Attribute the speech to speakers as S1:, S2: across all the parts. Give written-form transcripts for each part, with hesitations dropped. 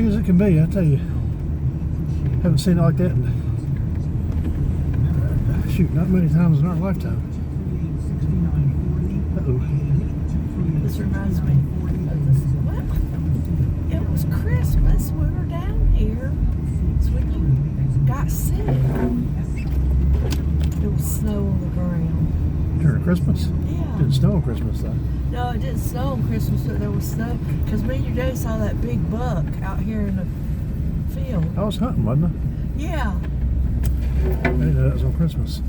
S1: spring as it can be, I tell you. Haven't seen it like that in, shoot, not many times in our lifetime. Uh-oh.
S2: This reminds me of this. What? It was Christmas. We were down here. It's when you got sick. There was snow on the ground.
S1: During Christmas?
S2: Yeah.
S1: Didn't snow on Christmas though.
S2: No, it didn't snow on Christmas, but there was snow. Because me and your daddy saw that big buck out here in the field.
S1: I was hunting, wasn't I?
S2: Yeah.
S1: I didn't know that was on Christmas.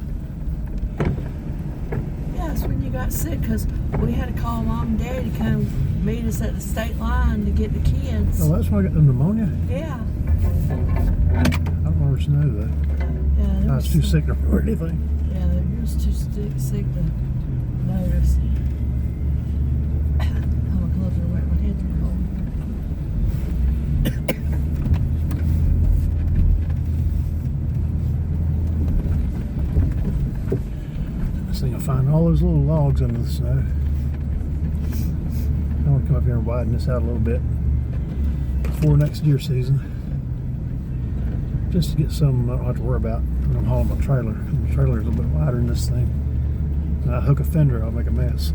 S2: Yeah, it's when you got sick because we had to call Mom and Daddy to come meet us at the state line to get the kids.
S1: Oh, that's why I got the pneumonia?
S2: Yeah.
S1: I don't remember snow though.
S2: Yeah.
S1: I was too sick to remember anything.
S2: Yeah, they were just too sick to notice. Oh, my gloves are wet. My hands are cold.
S1: This thing will find all those little logs under the snow. I want to come up here and widen this out a little bit before next deer season. Just to get some I don't have to worry about when I'm hauling my trailer. The trailer is a little bit wider than this thing. And I hook a fender, I'll make a mess.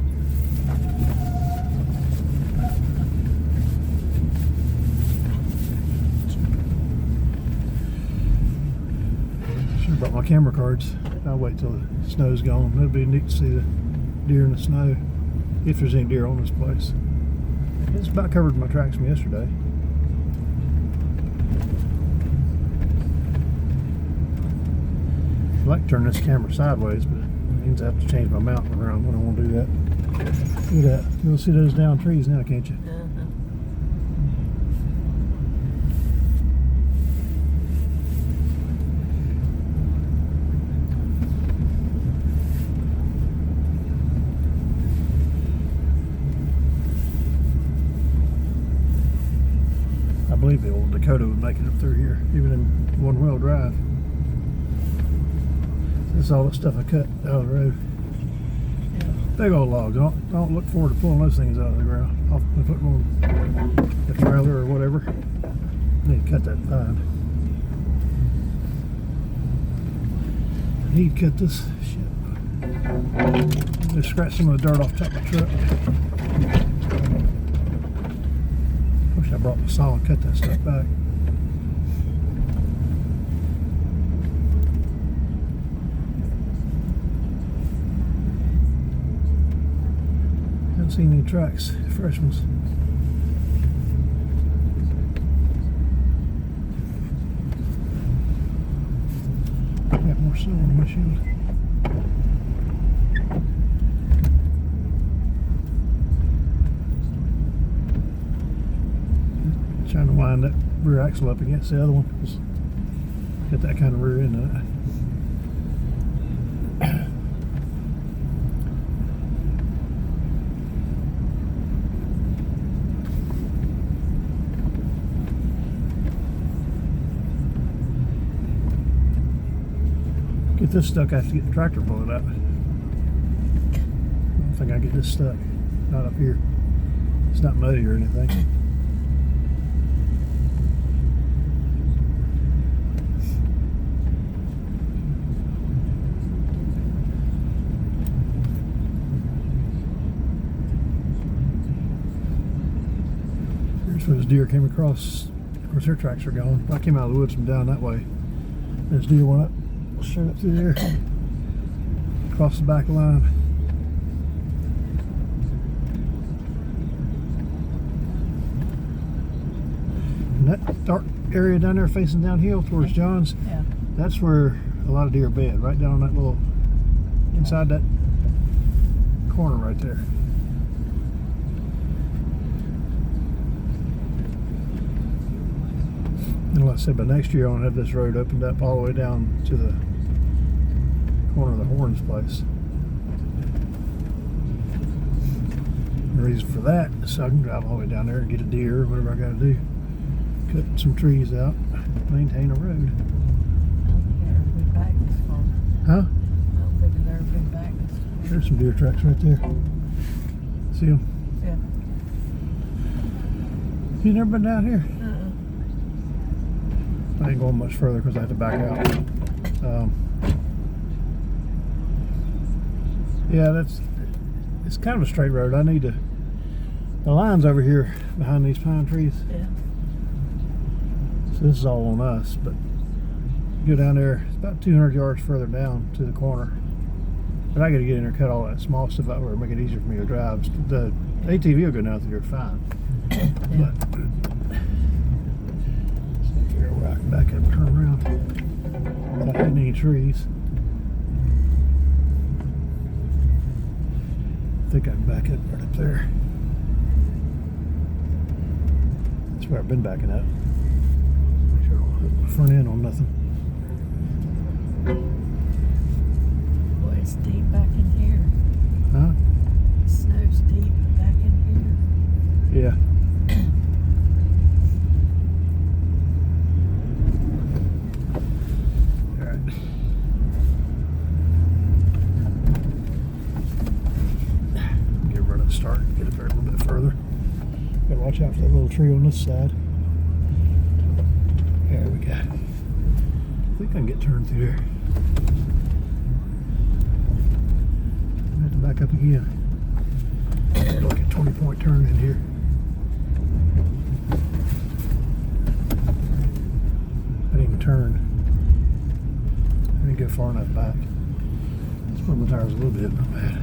S1: Should have brought my camera cards. I'll wait till the snow's gone. It'll be neat to see the deer in the snow, if there's any deer on this place. It's about covered my tracks from yesterday. I'd like to turn this camera sideways, but it means I have to change my mount around when I want to do that. Look at that. You'll see those down trees now, can't you? I believe the old Dakota would make it up through here, even in one-wheel drive. That's all that stuff I cut out of the road.
S2: Yeah.
S1: Big old logs. I don't look forward to pulling those things out of the ground. I'll put them on the trailer or whatever. I need to cut that fine. I need to cut this shit. Just scratch some of the dirt off the top of the truck. Wish I brought my saw and cut that stuff back. Haven't seen any tracks, fresh ones. Got more snow on my shield. Trying to wind that rear axle up against the other one. Just get that kind of rear end on it. Get this stuck, I have to get the tractor pulled out. I don't think I can get this stuck. Not up here. It's not muddy or anything. Here's where this deer came across. Of course, their tracks are gone. I came out of the woods from down that way. This deer went up. Straight up through there, across the back line. And that dark area down there facing downhill towards John's,
S2: Yeah.
S1: that's where a lot of deer bed, right down that little, inside that corner right there. And like I said, but next year I want to have this road opened up all the way down to the corner of the Horns place. The reason for that is so I can drive all the way down there and get a deer or whatever I got to do. Cut some trees out, maintain a road.
S2: I don't think I've ever been back this far.
S1: Huh?
S2: I don't think I've ever been back this far.
S1: There's some deer tracks right there. See them?
S2: Yeah.
S1: You never been down here? I ain't going much further because I have to back out. Yeah, it's kind of a straight road. I need to. The line's over here behind these pine trees.
S2: Yeah.
S1: So this is all on us, but go down there. It's about 200 yards further down to the corner. But I got to get in there, cut all that small stuff out where make it easier for me to drive. The ATV will go down through there fine. But so figure out where I can back up and turn around without hitting any trees. I think I can back up right up there. That's where I've been backing up. Make sure I don't hit my front end on nothing.
S2: Boy, it's deep back in here.
S1: Huh?
S2: Snow's deep back in
S1: Yeah. All right. Get rid of the start. Get up there a little bit further. Gotta watch out for that little tree on this side. There we go. I think I can get turned through there. I have to back up again. Like a 20-point turn in here. I didn't even turn. I didn't go far enough back. Let's put my tires a little bit, not bad.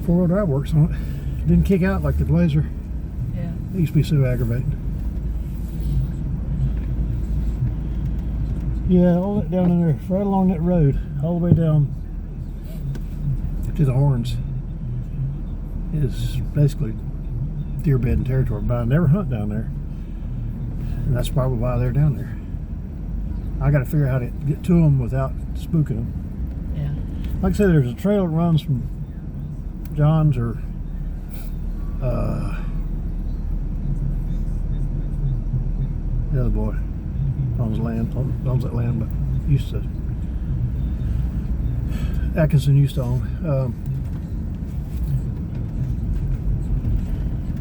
S1: Four-wheel drive works on it. Didn't kick out like the Blazer.
S2: Yeah.
S1: It used to be so aggravating. Yeah, all that down in there, right along that road, all the way down to the horns, is basically deer bedding territory. But I never hunt down there, and that's probably why they're down there. I got to figure out how to get to them without spooking them.
S2: Yeah.
S1: Like I said, there's a trail that runs from John's or the other boy owns that land, but used to. Atkinson used to own.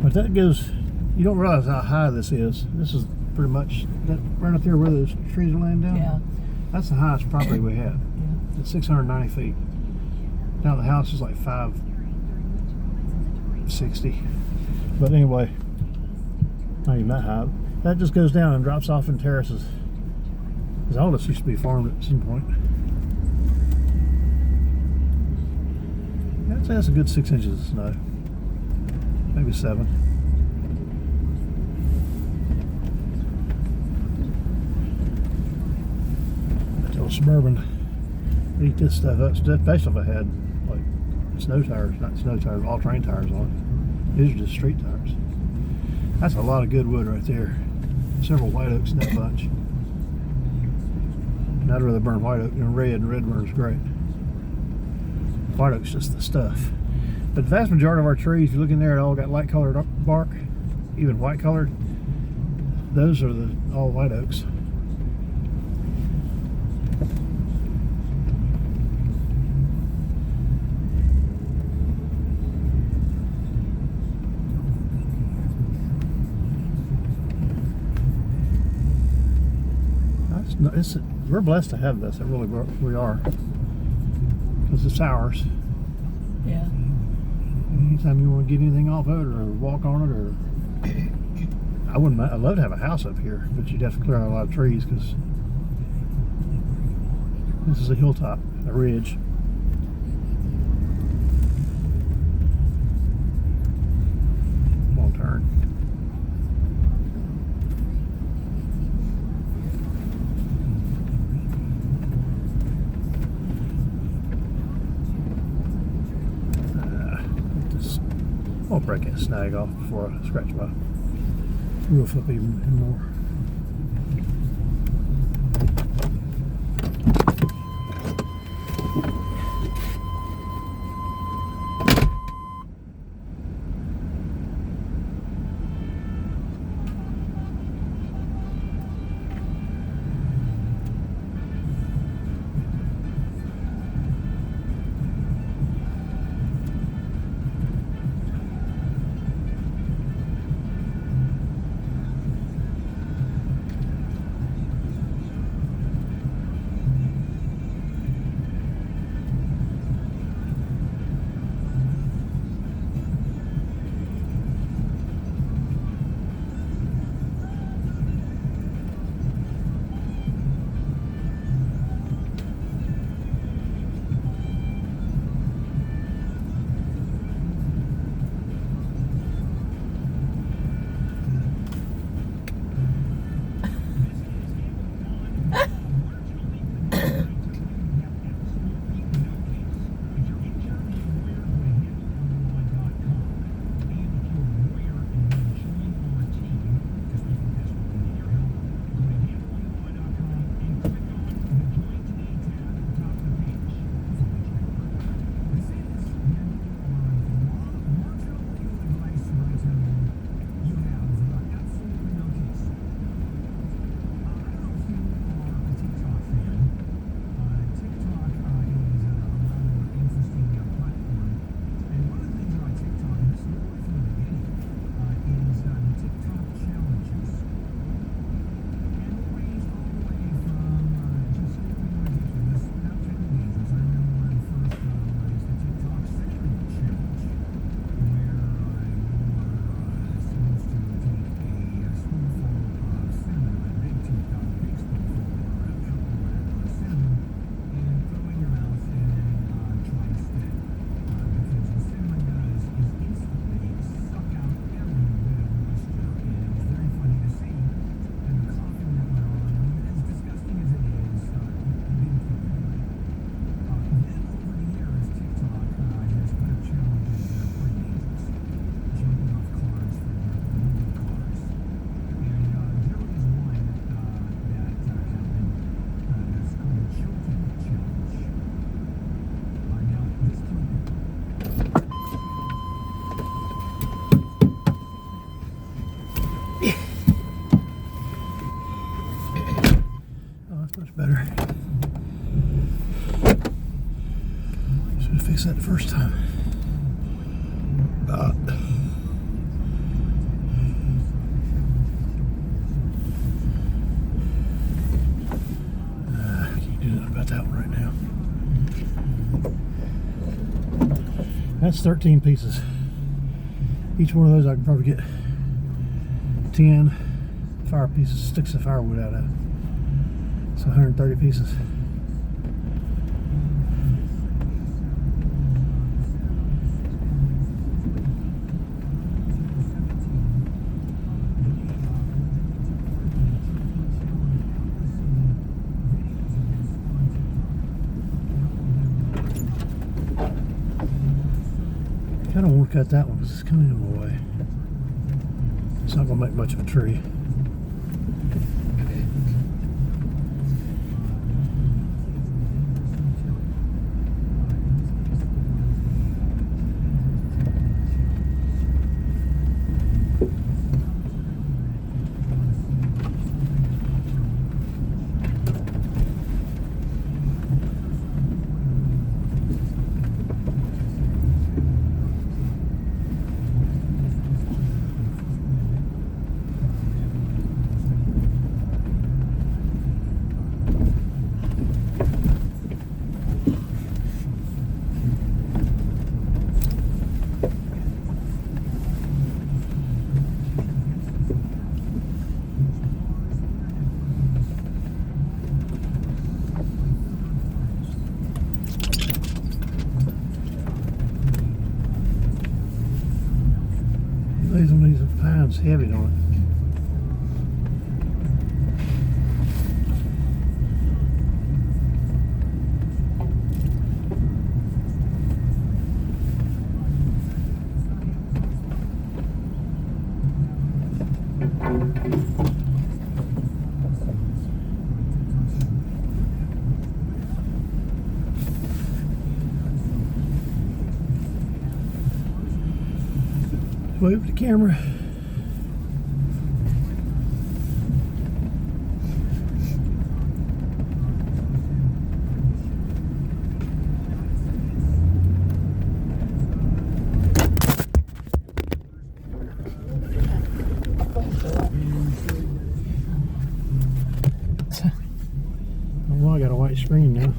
S1: But that goes. You don't realize how high this is. This is pretty much that right up there where those trees are laying down.
S2: Yeah.
S1: That's the highest property we have.
S2: Yeah.
S1: It's 690 feet. Now the house is like 560. But anyway, not even that high. That just goes down and drops off in terraces. Because all this used to be farmed at some point. I'd say that's a good 6 inches of snow. Maybe 7. I tell Suburban, eat this stuff up, especially if I had like snow tires, not snow tires, all terrain tires on it. These are just street tires. That's a lot of good wood right there. Several white oaks in that bunch. And I'd rather burn white oak than red, and red burns great. White oak's just the stuff. But the vast majority of our trees, if you look in there, it all got light colored bark, even white colored. Those are all white oaks. We're blessed to have this. Really, we are, because it's ours.
S2: Yeah.
S1: Anytime you want to get anything off of it or walk on it, or I'd love to have a house up here, but you'd have to clear out a lot of trees because this is a hilltop, a ridge. Long turn. I'll break that snag off before I scratch my roof up even more. that the first time. Can't do nothing about that one right now. That's 13 pieces. Each one of those I can probably get 10 fire pieces, sticks of firewood out of. So 130 pieces. I don't want to cut that one because it's kind of in my way. It's not going to make much of a tree. These one of these pines heavy on it. Move the camera. Oh, well, I got a white screen now.